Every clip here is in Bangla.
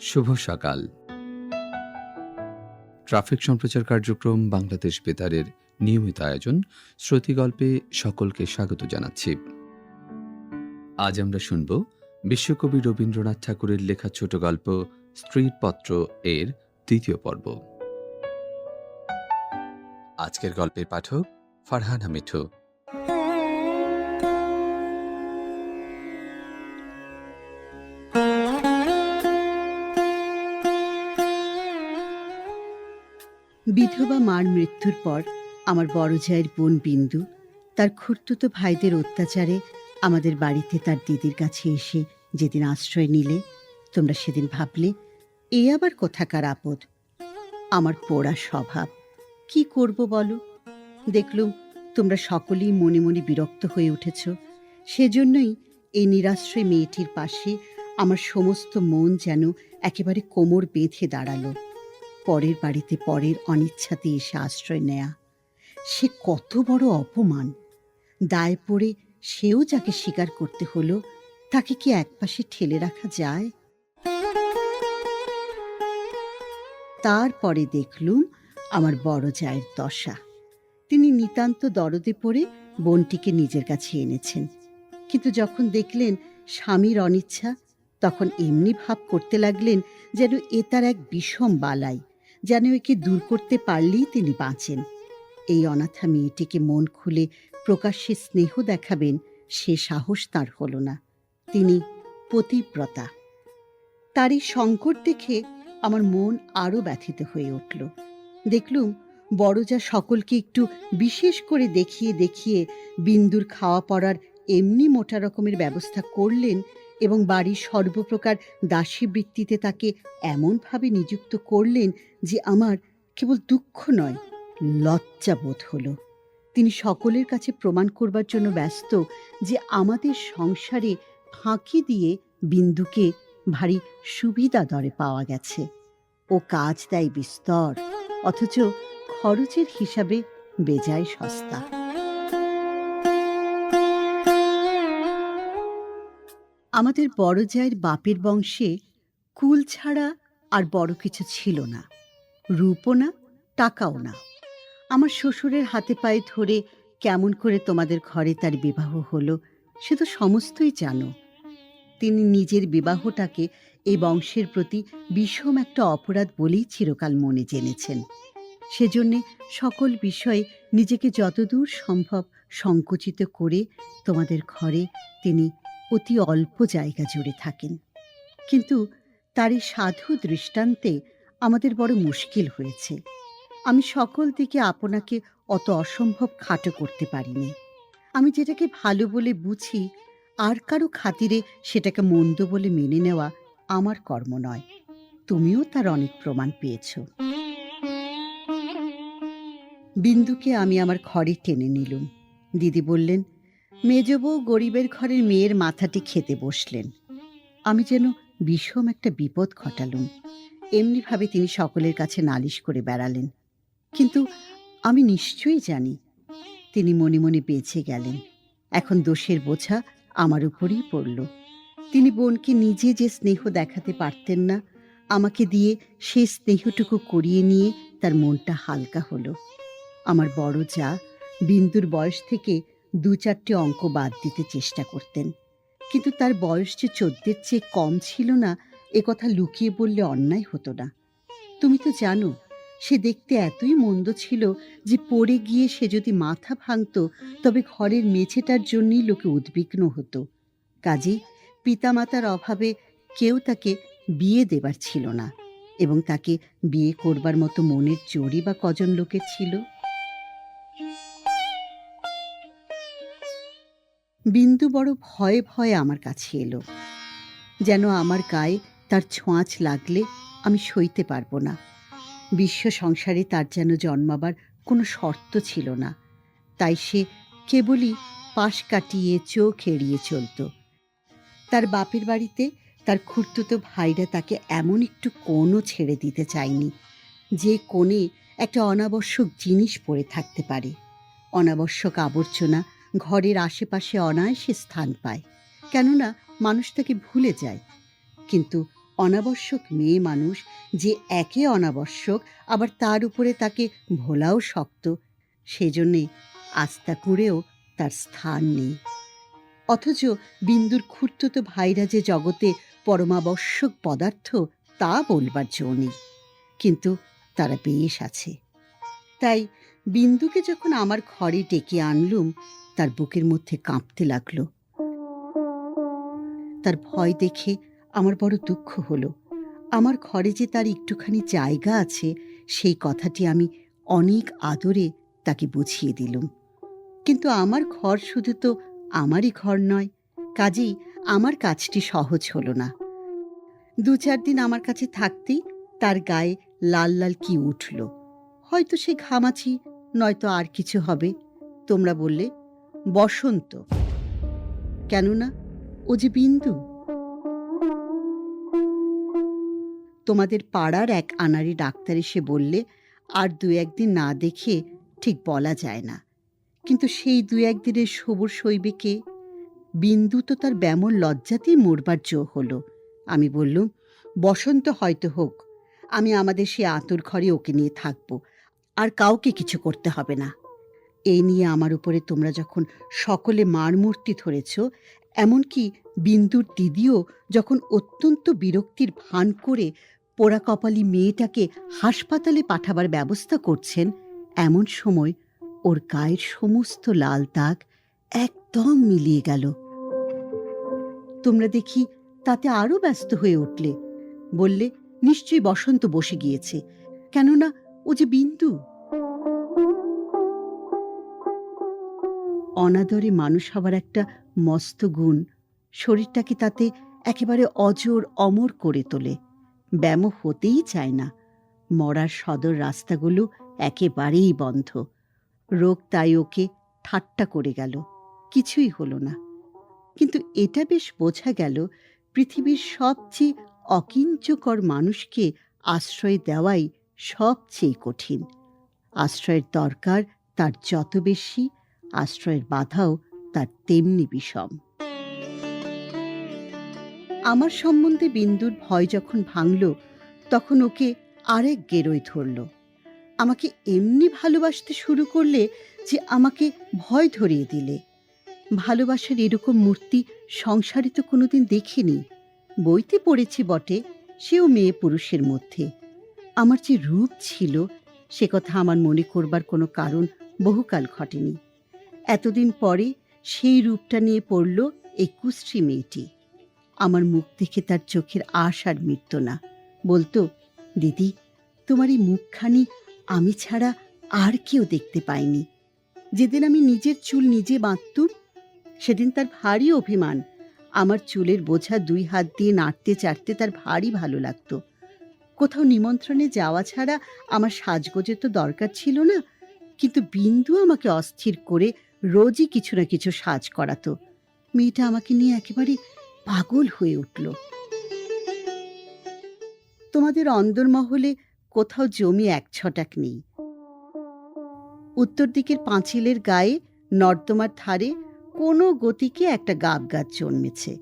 শুভ সকাল। ট্রাফিক সম্প্রচার কার্যক্রম বাংলাদেশ বেতারের নিয়মিত আয়োজন শ্রুতিগল্পে সকলকে স্বাগত জানাচ্ছি। আজ আমরা শুনব বিশ্বকবি রবীন্দ্রনাথ ঠাকুরের লেখা ছোট গল্প স্ত্রীর পত্র এর দ্বিতীয় পর্ব। আজকের গল্পের পাঠক ফারহানা মিঠু। বিধবা মার মৃত্যুর পর আমার বড় জায়ের বোন বিন্দু তার খুড়তুতো ভাইদের অত্যাচারে আমাদের বাড়িতে তার দিদির কাছে এসে যেদিন আশ্রয় নিলে, তোমরা সেদিন ভাবলে এ আবার কোথাকার আপদ। আমার পোড়া স্বভাব, কি করব বলো। দেখলুম তোমরা সকলেই মনে মনে বিরক্ত হয়ে উঠেছ। সেজন্যই এই নিরাশ্রয় মেয়েটির পাশে আমার সমস্ত মন যেন একেবারে কোমর বেঁধে দাঁড়ালো। পরের বাড়িতে পরের অনিচ্ছাতে এসে আশ্রয় নেয়া, সে কত বড় অপমান। দায় পড়ে সেও যাকে স্বীকার করতে হলো, তাকে কি একপাশে ঠেলে রাখা যায়? তারপরে দেখলুম আমার বড় জায়ের দশা। তিনি নিতান্ত দরদে পড়ে বোনটিকে নিজের কাছে এনেছেন, কিন্তু যখন দেখলেন স্বামীর অনিচ্ছা, তখন এমনি ভাব করতে লাগলেন যেন এ তার এক বিষম বালাই, যেন একে দূর করতে পারলেই তিনি বাঁচেন। এই অনাথা মেয়েটিকে মন খুলে প্রকাশ্যে স্নেহ দেখাবেন, সে সাহস তার হল না। তিনি পতিব্রতা। তার এই সংকট দেখে আমার মন আরো ব্যথিত হয়ে উঠল। দেখলুম বড়জা সকলকে একটু বিশেষ করে দেখিয়ে দেখিয়ে বিন্দুর খাওয়া পড়ার এমনি মোটা রকমের ব্যবস্থা করলেন এবং বাড়ির সর্বপ্রকার দাসী বৃত্তিতে তাকে এমনভাবে নিযুক্ত করলেন যে আমার কেবল দুঃখ নয়, লজ্জা বোধ হলো। তিনি সকলের কাছে প্রমাণ করবার জন্য ব্যস্ত যে আমাদের সংসারে ফাঁকি দিয়ে বিন্দুকে ভারী সুবিধা দরে পাওয়া গেছে। ও কাজ দেয় বিস্তর, অথচ খরচের হিসাবে বেজায় সস্তা। আমাদের বড় জায়ের বাপের বংশে কুল ছাড়া আর বড় কিছু ছিল না, রূপও না, টাকাও না। আমার শ্বশুরের হাতে পায়ে ধরে কেমন করে তোমাদের ঘরে তার বিবাহ হলো সে তো সমস্তই জানো। তিনি নিজের বিবাহটাকে এই বংশের প্রতি বিষম একটা অপরাধ বলেই চিরকাল মনে জেনেছেন। সেজন্যে সকল বিষয়ে নিজেকে যতদূর সম্ভব সংকুচিত করে তোমাদের ঘরে তিনি অতি অল্প জায়গা জুড়ে থাকেন। কিন্তু তার এই সাধু দৃষ্টান্তে আমাদের বড় মুশকিল হয়েছে। আমি সকল দিকে আপনাকে অত অসম্ভব খাটো করতে পারিনি। আমি যেটাকে ভালো বলে বুঝি, আর কারো খাতিরে সেটাকে মন্দ বলে মেনে নেওয়া আমার কর্ম নয়। তুমিও তার অনেক প্রমাণ পেয়েছ। বিন্দুকে আমি আমার ঘরে টেনে নিলুম। দিদি বললেন, মেজবউ গরিবের ঘরের মেয়ের মাথাটি খেতে বসলেন। আমি যেন বিষম একটা বিপদ ঘটালুম, এমনিভাবে তিনি সকলের কাছে নালিশ করে বেড়ালেন। কিন্তু আমি নিশ্চয়ই জানি তিনি মনে মনে বেঁচে গেলেন। এখন দোষের বোঝা আমার উপরেই পড়ল। তিনি বোনকে নিজে যে স্নেহ দেখাতে পারতেন না, আমাকে দিয়ে সেই স্নেহটুকু করিয়ে নিয়ে তার মনটা হালকা হলো। আমার বড় জা বিন্দুর বয়স থেকে 2-4টে অঙ্ক বাদ দিতে চেষ্টা করতেন, কিন্তু তার বয়স যে 14-এর চেয়ে কম ছিল না, এ কথা লুকিয়ে বললে অন্যায় হতো না। তুমি তো জানো সে দেখতে এতই মন্দ ছিল যে পড়ে গিয়ে সে যদি মাথা ভাঙত তবে ঘরের মেঝেটার জন্যই লোকে উদ্বিগ্ন হতো। কাজেই পিতামাতার অভাবে কেউ তাকে বিয়ে দেবার ছিল না, এবং তাকে বিয়ে করবার মতো মনের জোরই বা কজন লোকের ছিল? বিন্দু বড় ভয়ে ভয়ে আমার কাছে এলো, যেন আমার গায়ে তার ছোঁয়াচ লাগলে আমি সইতে পারবো না। বিশ্ব সংসারে তার যেন জন্মাবার কোনো শর্ত ছিল না, তাই সে কেবলই পাশ কাটিয়ে চোখ এড়িয়ে চলত। তার বাপের বাড়িতে তার খুড়তুতো ভাইরা তাকে এমন একটু কোণও ছেড়ে দিতে চায়নি যে কোণে একটা অনাবশ্যক জিনিস পড়ে থাকতে পারে। অনাবশ্যক আবর্জনা ঘরের আশেপাশে অনায়াসে স্থান পায়, কেননা মানুষ তাকে ভুলে যায়। কিন্তু অনাবশ্যক মেয়ে মানুষ যে একে অনাবশ্যক, আবার তার উপরে তাকে ভোলাও শক্ত, সেজন্যে আস্থা করেও তার স্থান নেই। অথচ বিন্দুর খুড়তুতো ভাইরা যে জগতে পরমাবশ্যক পদার্থ তা বলবার জো নেই, কিন্তু তারা বেশ আছে। তাই বিন্দুকে যখন আমার ঘরে ডেকে আনলুম, তার বুকের মধ্যে কাঁপতে লাগলো। তার ভয় দেখে আমার বড় দুঃখ হলো। আমার ঘরে যে তার একটুখানি জায়গা আছে, সেই কথাটি আমি অনেক আদরে তাকে বুঝিয়ে দিলুম। কিন্তু আমার ঘর শুধু তো আমারই ঘর নয়, কাজেই আমার কাজটি সহজ হলো না। ২-৪ দিন আমার কাছে থাকতেই তার গায়ে লাল লাল কি উঠল। হয়তো সে ঘামাচি, নয়তো আর কিছু হবে। তোমরা বললে বসন্ত, কেননা ও যে বিন্দু। তোমাদের পাড়ার এক আনাড়ি ডাক্তার এসে বললে আর ২-১ দিন না দেখে ঠিক বলা যায় না। কিন্তু সেই ২-১ দিনের সবুর সইবে কে? বিন্দু তো তার ব্যামোর লজ্জাতেই মরবার জো হলো। আমি বললুম, বসন্ত হয়তো হোক, আমি আমাদের সে আঁতুর ঘরে ওকে নিয়ে থাকবো, আর কাউকে কিছু করতে হবে না। এই নিয়ে আমার উপরে তোমরা যখন সকলে মারমূর্তি ধরেছ, এমনকি বিন্দুর দিদিও যখন অত্যন্ত বিরক্তির ভান করে পোড়া কপালি মেয়েটাকে হাসপাতালে পাঠাবার ব্যবস্থা করছেন, এমন সময় ওর গায়ের সমস্ত লাল দাগ একদম মিলিয়ে গেল। তোমরা দেখি তাতে আরো ব্যস্ত হয়ে উঠলে। বললে নিশ্চয়ই বসন্ত বসে গিয়েছে, কেননা ও যে বিন্দু। অনাদরে মানুষ হবার একটা মস্ত গুণ, শরীরটাকে তাতে একেবারে অজর অমর করে তোলে। ব্যামো হতেই চায় না। মরার সদর রাস্তাগুলো একেবারেই বন্ধ। রোগ তাই ওকে ঠাট্টা করে গেল, কিছুই হলো না। কিন্তু এটা বেশ বোঝা গেল, পৃথিবীর সবচেয়ে অকিঞ্চকর মানুষকে আশ্রয় দেওয়াই সবচেয়ে কঠিন। আশ্রয়ের দরকার তার যত বেশি, আশ্রয়ের বাধাও তার তেমনি বিষম। আমার সম্বন্ধে বিন্দুর ভয় যখন ভাঙল, তখন ওকে আরেক গেরোয় ধরল। আমাকে এমনি ভালোবাসতে শুরু করলে যে আমাকে ভয় ধরিয়ে দিলে। ভালোবাসার এরকম মূর্তি সংসারে তো কোনোদিন দেখিনি। বইতে পড়েছি বটে, সেও মেয়ে পুরুষের মধ্যে। আমার যে রূপ ছিল, সে কথা আমার মনে করবার কোনো কারণ বহুকাল ঘটেনি। এতদিন পরে সেই রূপটা নিয়ে পড়ল এই কুশ্রী মেয়েটি। আমার মুখ দেখে তার চোখের আশ আর মিটত না। বলতো, দিদি, তোমার এই মুখখানি আমি ছাড়া আর কেউ দেখতে পায়নি। যেদিন আমি নিজের চুল নিজে বাঁধতুম, সেদিন তার ভারী অভিমান। আমার চুলের বোঝা ২ হাত দিয়ে নাড়তে চাড়তে তার ভারী ভালো লাগতো। কোথাও নিমন্ত্রণে যাওয়া ছাড়া আমার সাজগোজের তো দরকার ছিল না, কিন্তু বিন্দু আমাকে অস্থির করে রোজই কিছু না কিছু সাজ করাতো। মেয়েটা আমাকে নিয়ে একেবারে পাগল হয়ে উঠল। তোমাদের অন্দরমহলে কোথাও জমি ১ ছটাক নেই। উত্তর দিকের পাঁচিলের গায়ে নর্দমার ধারে কোনো গতিকে একটা গাব গাছ জন্মেছে।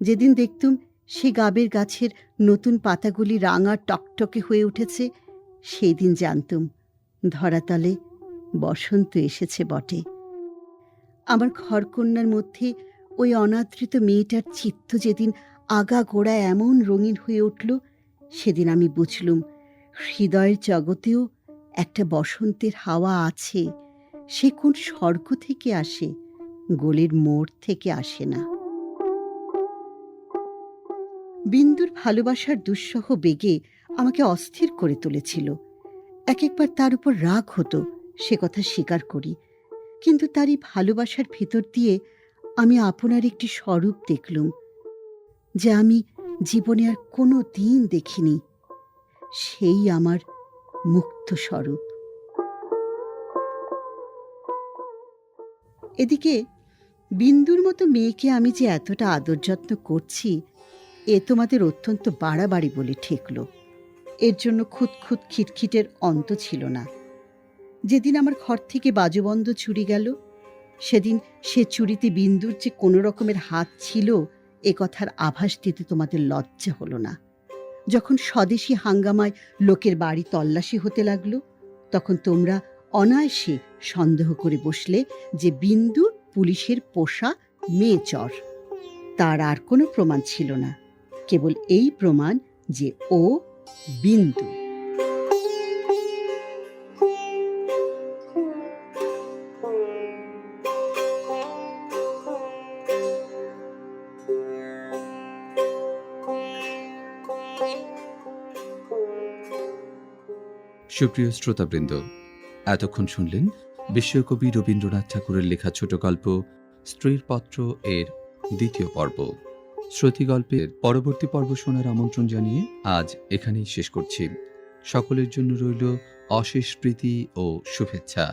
যেদিন দেখতুম সে গাবের গাছের নতুন পাতাগুলি রাঙা টকটকে হয়ে উঠেছে, সেই দিন জানতুম ধরাতলে বসন্ত এসেছে বটে। আমার ঘরকন্যার মধ্যে ওই অনাদৃত মেয়েটার চিত্ত যেদিন আগা গোড়া এমন রঙিন হয়ে উঠল, সেদিন আমি বুঝলুম হৃদয়ের জগতেও একটা বসন্তের হাওয়া আছে। সে কোন স্বর্গ থেকে আসে, গোলের মোড় থেকে আসে না। বিন্দুর ভালোবাসার দুঃসহ বেগে আমাকে অস্থির করে তুলেছিল। এক একবার তার উপর রাগ হতো, সে কথা স্বীকার করি। কিন্তু তার এই ভালোবাসার ভেতর দিয়ে আমি আপনার একটি স্বরূপ দেখলুম, যে আমি জীবনে আর কোনো দিন দেখিনি। সেই আমার মুক্ত স্বরূপ। এদিকে বিন্দুর মতো মেয়েকে আমি যে এতটা আদর যত্ন করছি, এ তোমাদের অত্যন্ত বাড়াবাড়ি বলে ঠেকল। এর জন্য খুঁতখুত খিটখিটের অন্ত ছিল না। যেদিন আমার ঘর থেকে বাজুবন্ধ চুরি গেল, সেদিন সে চুরিতে বিন্দুর যে কোনো রকমের হাত ছিল, এ কথার আভাস দিতে তোমাদের লজ্জা হলো না। যখন স্বদেশী হাঙ্গামায় লোকের বাড়ি তল্লাশি হতে লাগলো, তখন তোমরা অনায়াসে সন্দেহ করে বসলে যে বিন্দু পুলিশের পোষা মেয়েচর। তার আর কোনো প্রমাণ ছিল না, কেবল এই প্রমাণ যে ও বিন্দু। সুপ্রিয় শ্রোতাবৃন্দ, এতক্ষণ শুনলেন বিশ্বকবি রবীন্দ্রনাথ ঠাকুরের লেখা ছোট গল্প স্ত্রীর পত্র এর দ্বিতীয় পর্ব। শ্রুতি গল্পের পরবর্তী পর্ব শোনার আমন্ত্রণ জানিয়ে আজ এখানেই শেষ করছি। সকলের জন্য রইল অশেষ প্রীতি ও শুভেচ্ছা।